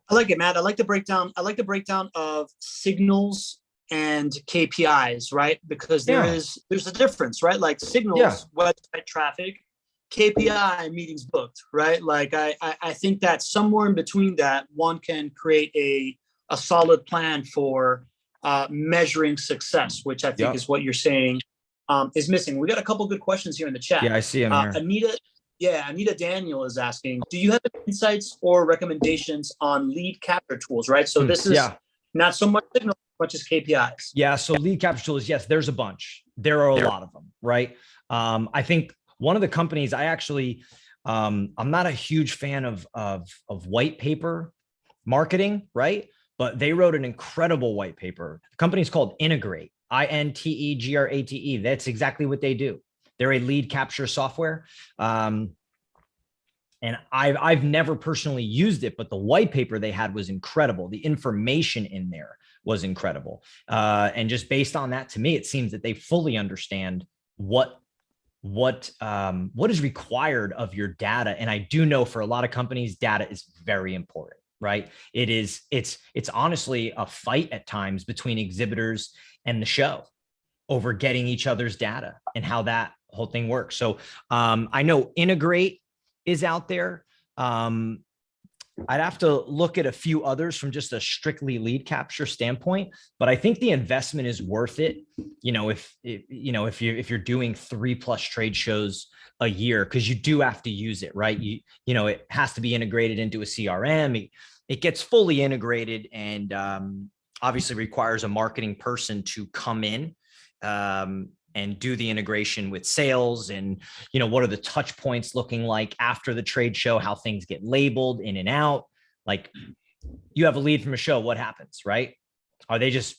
I like it, Matt. I like the breakdown. I like the breakdown of signals and KPIs, right? Because there's a difference, right? Like signals, website traffic, KPI, meetings booked, right? Like I think that somewhere in between that, one can create a solid plan for measuring success, which I think is what you're saying is missing. We got a couple good questions here in the chat. Yeah, I see them here. Anita Daniel is asking, do you have insights or recommendations on lead capture tools, right? So this is not so much signal, as much as KPIs. Yeah, so lead capture tools, yes, there's a bunch. There are a lot of them, right? I think one of the companies I actually, I'm not a huge fan of white paper marketing, right? But they wrote an incredible white paper. The company's called Integrate, Integrate. That's exactly what they do. They're a lead capture software. And I've never personally used it, but the white paper they had was incredible. The information in there was incredible. And just based on that, to me, it seems that they fully understand what is required of your data. And I do know for a lot of companies, data is very important, right? It's honestly a fight at times between exhibitors and the show. over getting each other's data and how that whole thing works. So I know Integrate is out there. I'd have to look at a few others from just a strictly lead capture standpoint, but I think the investment is worth it. If you're doing 3+ trade shows a year, because you do have to use it, right? It has to be integrated into a CRM. It gets fully integrated, and obviously requires a marketing person to come in and do the integration with sales, and what are the touch points looking like after the trade show, how things get labeled in and out. Like, you have a lead from a show, what happens, right? Are they just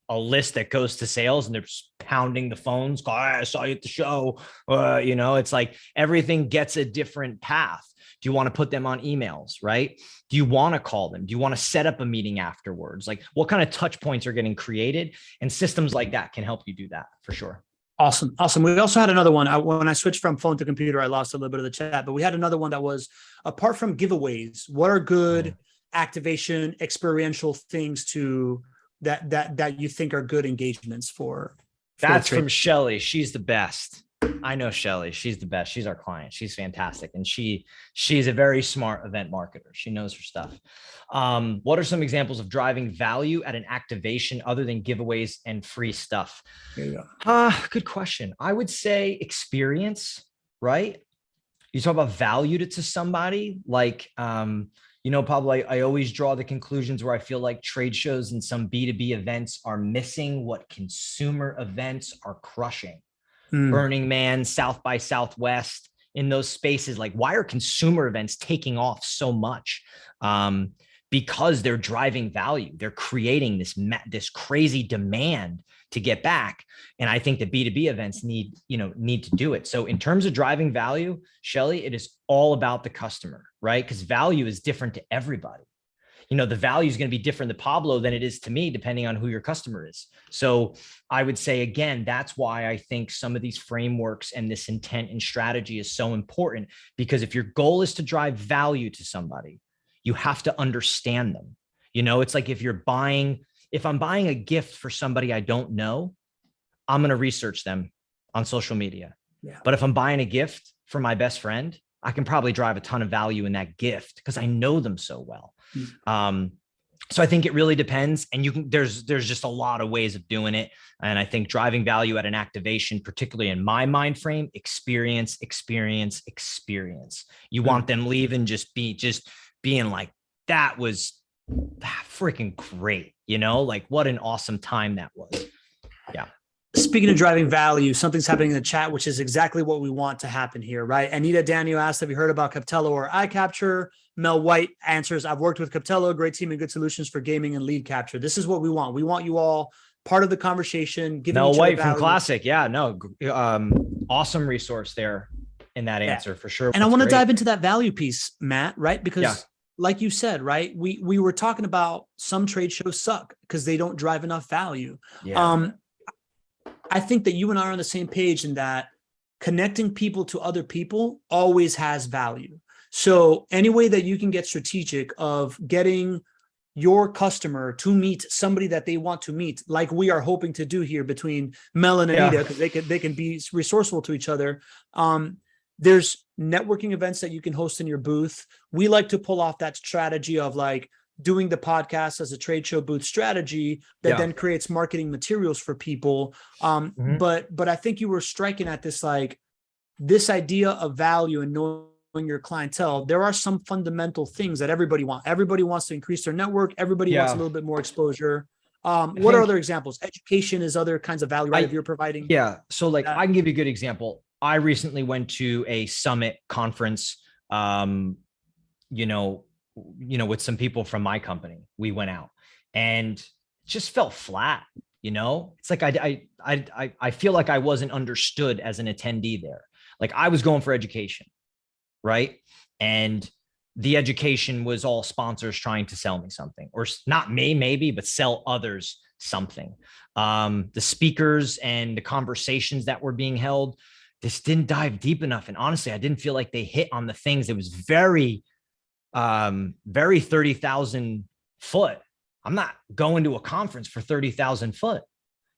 a list that goes to sales and they're just pounding the phones? Oh, I saw you at the show. It's like everything gets a different path. Do you want to put them on emails, right? Do you want to call them? Do you want to set up a meeting afterwards? Like, what kind of touch points are getting created? And systems like that can help you do that for sure. Awesome. We also had another one. When I switched from phone to computer, I lost a little bit of the chat, but we had another one that was, apart from giveaways, what are good activation, experiential things that you think are good engagements for? That's from Shelly. She's the best. I know Shelly. She's the best. She's our client. She's fantastic. And she's a very smart event marketer. She knows her stuff. What are some examples of driving value at an activation other than giveaways and free stuff? Good question. I would say experience, right? You talk about value to somebody, like, Pablo, I always draw the conclusions where I feel like trade shows and some B2B events are missing what consumer events are crushing. Burning Man, South by Southwest, in those spaces. Like, why are consumer events taking off so much? Because they're driving value. They're creating this crazy demand to get back. And I think the B2B events need to do it. So in terms of driving value, Shelly, it is all about the customer, right? Because value is different to everybody. The value is going to be different to Pablo than it is to me, depending on who your customer is. So I would say, again, that's why I think some of these frameworks and this intent and strategy is so important, because if your goal is to drive value to somebody, you have to understand them. It's like if I'm buying a gift for somebody I don't know, I'm going to research them on social media. Yeah. But if I'm buying a gift for my best friend, I can probably drive a ton of value in that gift because I know them so well. So I think it really depends. And there's just a lot of ways of doing it. And I think driving value at an activation, particularly in my mind frame, experience. You want them leaving just being like, that was freaking great. Like, what an awesome time that was. Yeah. Speaking of driving value, something's happening in the chat, which is exactly what we want to happen here, right? Anita Daniel asked, have you heard about Captello or iCapture? Mel White answers, I've worked with Captello, great team and good solutions for gaming and lead capture. This is what we want. We want you all part of the conversation. Mel White from Classic. Yeah, no, awesome resource there in that answer for sure. And I want to dive into that value piece, Matt, right? Because like you said, right, we were talking about some trade shows suck because they don't drive enough value. Yeah. I think that you and I are on the same page in that connecting people to other people always has value. So any way that you can get strategic of getting your customer to meet somebody that they want to meet, like we are hoping to do here between Mel and Anita, because they can be resourceful to each other. There's networking events that you can host in your booth. We like to pull off that strategy of like doing the podcast as a trade show booth strategy that then creates marketing materials for people. But I think you were striking at this, like this idea of value and knowing your clientele. There are some fundamental things that everybody wants. Everybody wants to increase their network. Everybody wants a little bit more exposure. What are other examples? Education is other kinds of value, right? If you're providing. Yeah. So like I can give you a good example. I recently went to a summit conference, with some people from my company. We went out and it just felt flat. It's like I feel like I wasn't understood as an attendee there. Like I was going for education, right? And the education was all sponsors trying to sell me something, or not me, maybe, but sell others something. The speakers and the conversations that were being held, this didn't dive deep enough. And honestly, I didn't feel like they hit on the things. It was very 30,000 foot. I'm not going to a conference for 30,000 foot.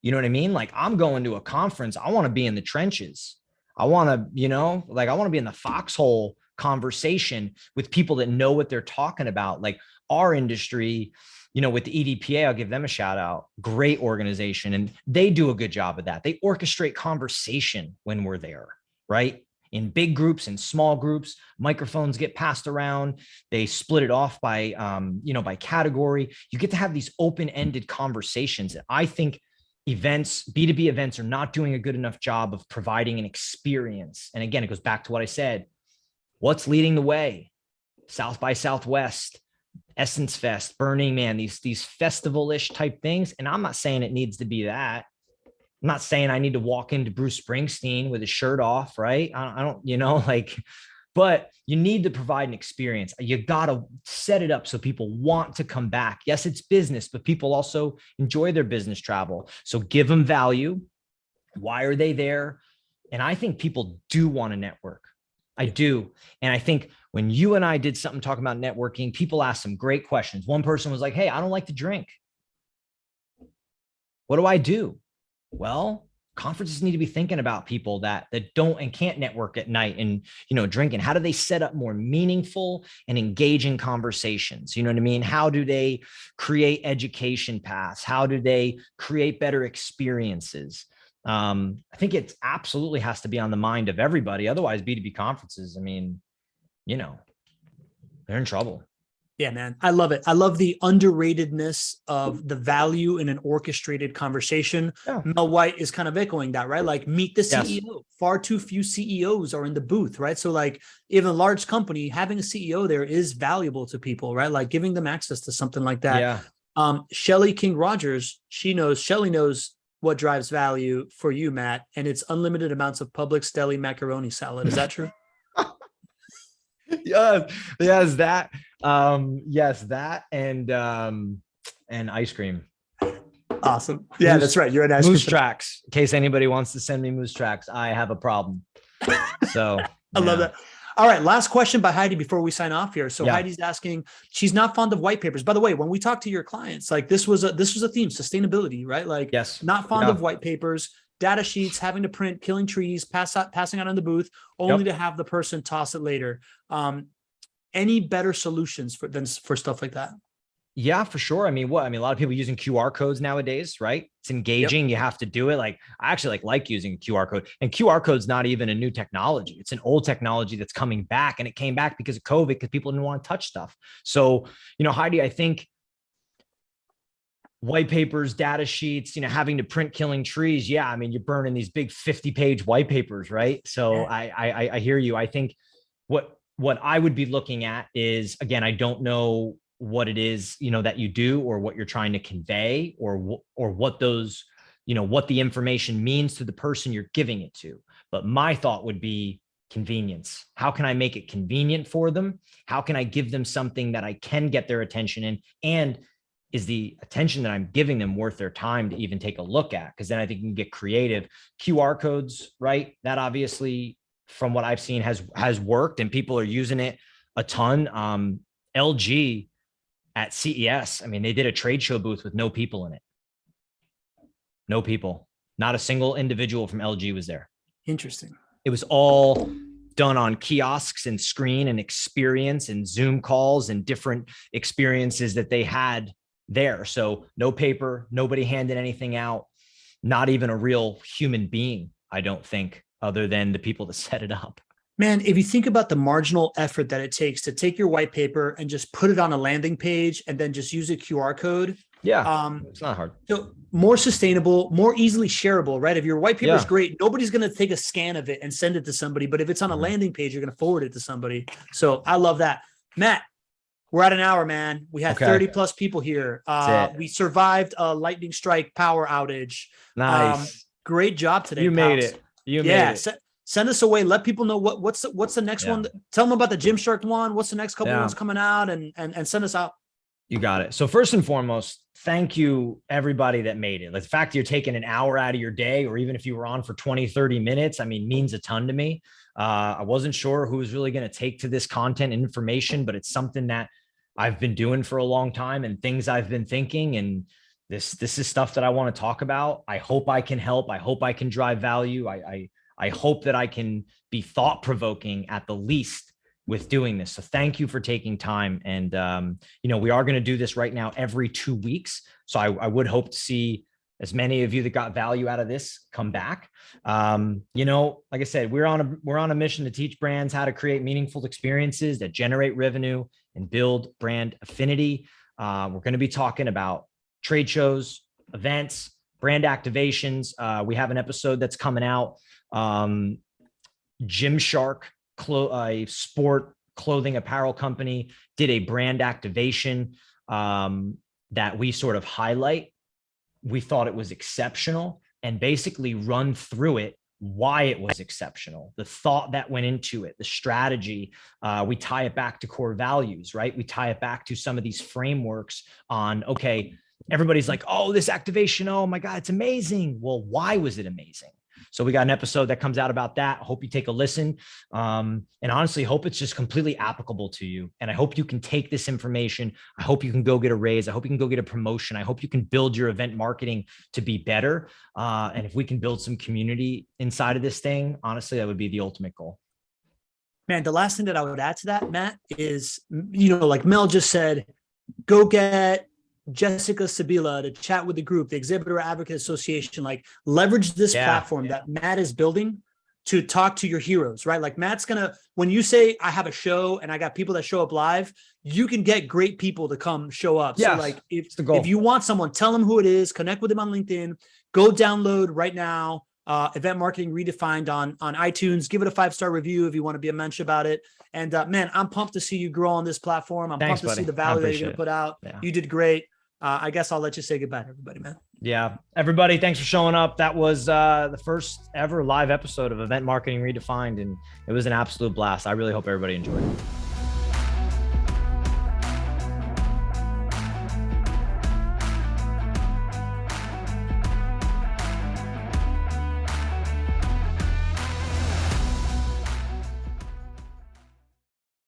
You know what I mean? Like I'm going to a conference. I want to be in the trenches. I want to, I want to be in the foxhole conversation with people that know what they're talking about. Like our industry, with the EDPA, I'll give them a shout out. Great organization. And they do a good job of that. They orchestrate conversation when we're there, right? In big groups and small groups, microphones get passed around. They split it off by, by category. You get to have these open-ended conversations. I think B2B events are not doing a good enough job of providing an experience. And again, it goes back to what I said. What's leading the way? South by Southwest, Essence Fest, Burning Man, these festival-ish type things. And I'm not saying it needs to be that. I'm not saying I need to walk into Bruce Springsteen with his shirt off, right? I don't, but you need to provide an experience. You got to set it up so people want to come back. Yes, it's business, but people also enjoy their business travel. So give them value. Why are they there? And I think people do want to network. I do. And I think when you and I did something talking about networking, people asked some great questions. One person was like, hey, I don't like to drink. What do I do? Well, conferences need to be thinking about people that don't and can't network at night and, drinking. How do they set up more meaningful and engaging conversations? You know what I mean? How do they create education paths? How do they create better experiences? I think it absolutely has to be on the mind of everybody. Otherwise, B2B conferences, they're in trouble. Yeah, man. I love it. I love the underratedness of the value in an orchestrated conversation. Yeah. Mel White is kind of echoing that, right? Like meet the CEO. Yes. Far too few CEOs are in the booth, right? So like even a large company, having a CEO there is valuable to people, right? Like giving them access to something like that. Yeah. Shelly King Rogers, Shelly knows what drives value for you, Matt, and it's unlimited amounts of Publix deli macaroni salad. Is that true? Yes, that. Yes, that and ice cream. Awesome. Yeah, that's right. You're an ice Moose cream tracks. In case anybody wants to send me moose tracks, I have a problem. So I love that. All right. Last question by Heidi before we sign off here. So Heidi's asking, she's not fond of white papers. By the way, when we talk to your clients, like this was a theme, sustainability, right? Like not fond of white papers, data sheets, having to print, killing trees, passing out in the booth, only to have the person toss it later. Any better solutions for stuff like that? Yeah, for sure. A lot of people using QR codes nowadays, right? It's engaging. You have to do it. Like I actually like using a QR code, and QR code's not even a new technology. It's an old technology that's coming back, and it came back because of COVID because people didn't want to touch stuff. So, Heidi, I think white papers, data sheets, having to print killing trees. Yeah. You're burning these big 50-page white papers, right? So I hear you. I think what I would be looking at is, again, I don't know what it is, that you do or what you're trying to convey or what those, what the information means to the person you're giving it to. But my thought would be convenience. How can I make it convenient for them? How can I give them something that I can get their attention in? And is the attention that I'm giving them worth their time to even take a look at? Because then I think you can get creative. QR codes, right? That obviously, from what I've seen, has worked and people are using it a ton. LG at CES, they did a trade show booth with no people in it. No people. Not a single individual from LG was there. Interesting. It was all done on kiosks and screen and experience and Zoom calls and different experiences that they had there. So no paper, nobody handed anything out, not even a real human being, I don't think, other than the people that set it up. Man, if you think about the marginal effort that it takes to take your white paper and just put it on a landing page and then just use a QR code. Yeah, it's not hard. So more sustainable, more easily shareable, right? If your white paper is great, nobody's going to take a scan of it and send it to somebody. But if it's on a landing page, you're going to forward it to somebody. So I love that. Matt, we're at an hour, man. We had 30 plus people here. We survived a lightning strike power outage. Nice. Great job today. You made it. You made it. Send us away. Let people know what's the next one. Tell them about the Gymshark one. What's the next couple ones coming out, and send us out. You got it. So first and foremost, thank you everybody that made it. Like the fact that you're taking an hour out of your day, or even if you were on for 20, 30 minutes, means a ton to me. I wasn't sure who was really going to take to this content and information, but it's something that I've been doing for a long time and things I've been thinking. And this is stuff that I want to talk about. I hope I can help. I hope I can drive value. I hope that I can be thought provoking at the least with doing this. So thank you for taking time. And, we are going to do this right now every 2 weeks. So I would hope to see as many of you that got value out of this come back. Like I said, we're on a mission to teach brands how to create meaningful experiences that generate revenue and build brand affinity. We're going to be talking about trade shows, events, brand activations. We have an episode that's coming out. Gymshark, a sport clothing apparel company, did a brand activation that we sort of highlight. We thought it was exceptional and basically run through it, why it was exceptional, the thought that went into it, the strategy. We tie it back to core values, right? We tie it back to some of these frameworks on, okay, everybody's like, oh, this activation, oh my God, it's amazing. Well, why was it amazing? So we got an episode that comes out about that. Hope you take a listen. And honestly, hope it's just completely applicable to you. And I hope you can take this information. I hope you can go get a raise. I hope you can go get a promotion. I hope you can build your event marketing to be better. And if we can build some community inside of this thing, honestly, that would be the ultimate goal. Man, the last thing that I would add to that, Matt, is, like Mel just said, go get Jessica Sabila to chat with the group, the Exhibitor Advocate Association, like leverage this platform that Matt is building to talk to your heroes, right? Like Matt's when you say I have a show and I got people that show up live, you can get great people to come show up. Yes, so like if you want someone, tell them who it is, connect with them on LinkedIn, go download right now, Event Marketing Redefined on iTunes, give it a 5-star review if you want to be a mensch about it. And man, I'm pumped to see you grow on this platform. I'm pumped to see the value that you're going to put out. Yeah. You did great. I guess I'll let you say goodbye to everybody, man. Yeah. Everybody, thanks for showing up. That was the first ever live episode of Event Marketing Redefined, and it was an absolute blast. I really hope everybody enjoyed it.